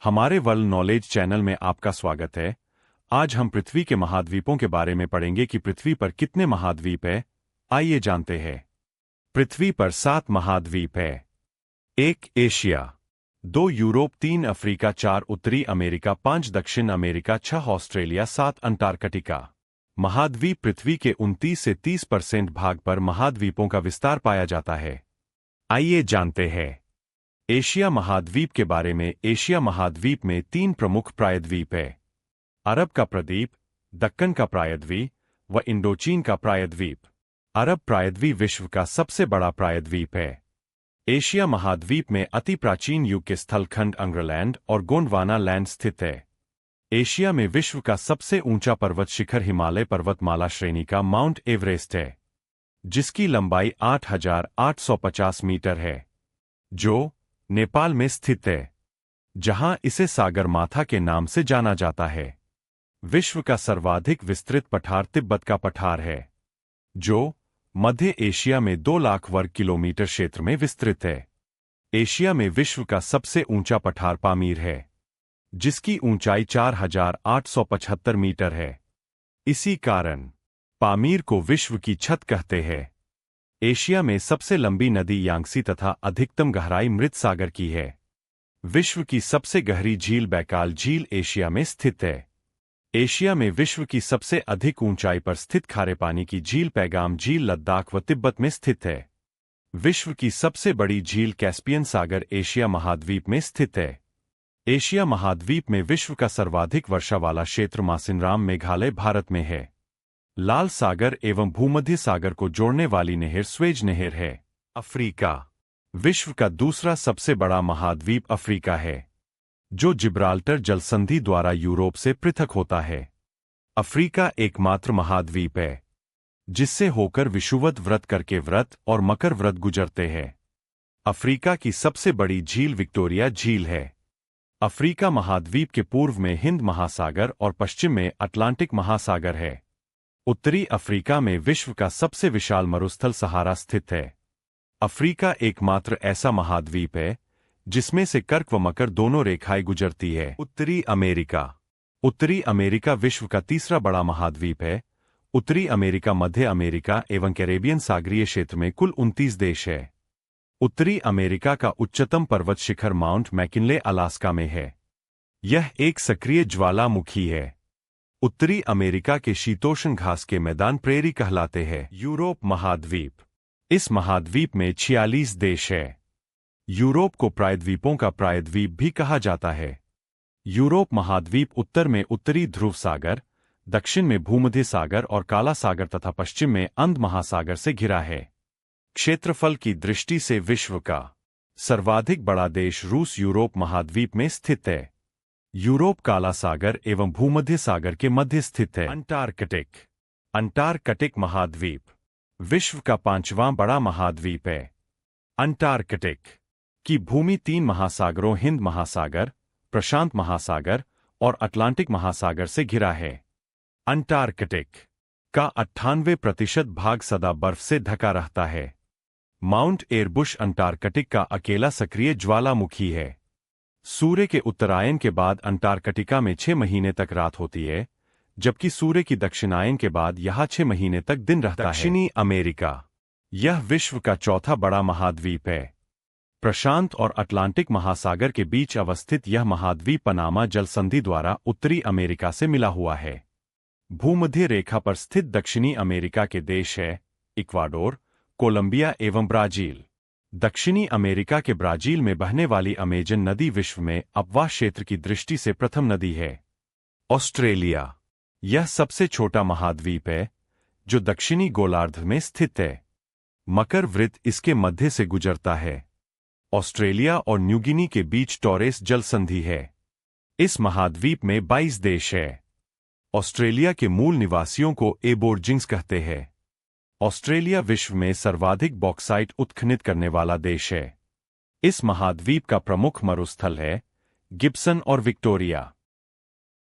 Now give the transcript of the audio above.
हमारे world knowledge channel में आपका स्वागत है। आज हम पृथ्वी के महाद्वीपों के बारे में पढ़ेंगे कि पृथ्वी पर कितने महाद्वीप हैं। आइए जानते हैं। पृथ्वी पर 7 महाद्वीप है। 1 एशिया, 2 यूरोप, 3 अफ्रीका, 4 उत्तरी अमेरिका, 5 दक्षिण अमेरिका, 6 ऑस्ट्रेलिया, 7 अंटार्कटिका। महाद्वीप पृथ्वी के 29 से 30% भाग पर महाद्वीपों का विस्तार पाया जाता है। आइए जानते हैं एशिया महाद्वीप के बारे में। एशिया महाद्वीप में 3 प्रमुख प्रायद्वीप है। अरब का प्रायद्वीप, दक्कन का प्रायद्वीप व इंडोचीन का प्रायद्वीप। अरब प्रायद्वीप विश्व का सबसे बड़ा प्रायद्वीप है। एशिया महाद्वीप में अति प्राचीन युग के स्थलखंड अंग्रलैंड और गोंडवाना लैंड स्थित है। एशिया में विश्व का सबसे ऊंचा पर्वत शिखर हिमालय पर्वतमाला श्रेणी का माउंट एवरेस्ट है, जिसकी लंबाई 8,850 मीटर है, जो नेपाल में स्थित है, जहां इसे सागरमाथा के नाम से जाना जाता है। विश्व का सर्वाधिक विस्तृत पठार तिब्बत का पठार है, जो मध्य एशिया में 2 लाख वर्ग किलोमीटर क्षेत्र में विस्तृत है। एशिया में विश्व का सबसे ऊंचा पठार पामीर है, जिसकी ऊंचाई 4,875 मीटर है। इसी कारण पामीर को विश्व की छत कहते हैं। एशिया में सबसे लंबी नदी यांगसी तथा अधिकतम गहराई मृत सागर की है। विश्व की सबसे गहरी झील बैकाल झील एशिया में स्थित है। एशिया में विश्व की सबसे अधिक ऊंचाई पर स्थित खारे पानी की झील पैगाम झील लद्दाख व तिब्बत में स्थित है। विश्व की सबसे बड़ी झील कैस्पियन सागर एशिया महाद्वीप में स्थित है। एशिया महाद्वीप में विश्व का सर्वाधिक वर्षा वाला क्षेत्र मासिनराम मेघालय भारत में है। लाल सागर एवं भूमध्य सागर को जोड़ने वाली नहर स्वेज नहर है। अफ्रीका विश्व का दूसरा सबसे बड़ा महाद्वीप अफ्रीका है, जो जिब्राल्टर जलसंधि द्वारा यूरोप से पृथक होता है। अफ्रीका एकमात्र महाद्वीप है जिससे होकर विषुवत व्रत करके व्रत और मकर व्रत गुजरते हैं। अफ्रीका की सबसे बड़ी झील विक्टोरिया झील है। अफ्रीका महाद्वीप के पूर्व में हिंद महासागर और पश्चिम में अटलांटिक महासागर है। उत्तरी अफ्रीका में विश्व का सबसे विशाल मरुस्थल सहारा स्थित है। अफ्रीका एकमात्र ऐसा महाद्वीप है जिसमें से कर्क व मकर दोनों रेखाएं गुजरती है। उत्तरी अमेरिका विश्व का तीसरा बड़ा महाद्वीप है। उत्तरी अमेरिका, मध्य अमेरिका एवं कैरेबियन सागरीय क्षेत्र में कुल 29 देश है। उत्तरी अमेरिका का उच्चतम पर्वत शिखर माउंट मैकिनले अलास्का में है। यह एक सक्रिय ज्वालामुखी है। उत्तरी अमेरिका के शीतोष्ण घास के मैदान प्रेरी कहलाते हैं। यूरोप महाद्वीप, इस महाद्वीप में 46 देश है। यूरोप को प्रायद्वीपों का प्रायद्वीप भी कहा जाता है। यूरोप महाद्वीप उत्तर में उत्तरी ध्रुव सागर, दक्षिण में भूमध्य सागर और काला सागर तथा पश्चिम में अंध महासागर से घिरा है। क्षेत्रफल की दृष्टि से विश्व का सर्वाधिक बड़ा देश रूस यूरोप महाद्वीप में स्थित है। यूरोप काला सागर एवं भूमध्य सागर के मध्य स्थित है। अंटार्कटिक महाद्वीप विश्व का 5वां बड़ा महाद्वीप है। अंटार्कटिक की भूमि 3 महासागरों हिंद महासागर, प्रशांत महासागर और अटलांटिक महासागर से घिरा है। अंटार्कटिक का 98% भाग सदा बर्फ से ढका रहता है। माउंट एयरबुश अंटार्कटिक का अकेला सक्रिय ज्वालामुखी है। सूर्य के उत्तरायण के बाद अंटार्कटिका में 6 महीने तक रात होती है, जबकि सूर्य की दक्षिणायन के बाद यहां 6 महीने तक दिन रहता है। दक्षिणी अमेरिका, यह विश्व का चौथा बड़ा महाद्वीप है। प्रशांत और अटलांटिक महासागर के बीच अवस्थित यह महाद्वीप पनामा जलसंधि द्वारा उत्तरी अमेरिका से मिला हुआ है। भूमध्य रेखा पर स्थित दक्षिणी अमेरिका के देश है इक्वाडोर, कोलंबिया एवं ब्राजील। दक्षिणी अमेरिका के ब्राजील में बहने वाली अमेजन नदी विश्व में अपवाह क्षेत्र की दृष्टि से प्रथम नदी है। ऑस्ट्रेलिया, यह सबसे छोटा महाद्वीप है जो दक्षिणी गोलार्ध में स्थित है। मकर वृत्त इसके मध्य से गुजरता है। ऑस्ट्रेलिया और न्यूगिनी के बीच टॉरेस जलसंधि है। इस महाद्वीप में 22 देश है। ऑस्ट्रेलिया के मूल निवासियों को एबोर्जिन्स कहते हैं। ऑस्ट्रेलिया विश्व में सर्वाधिक बॉक्साइट उत्खनित करने वाला देश है। इस महाद्वीप का प्रमुख मरुस्थल है गिब्सन और विक्टोरिया।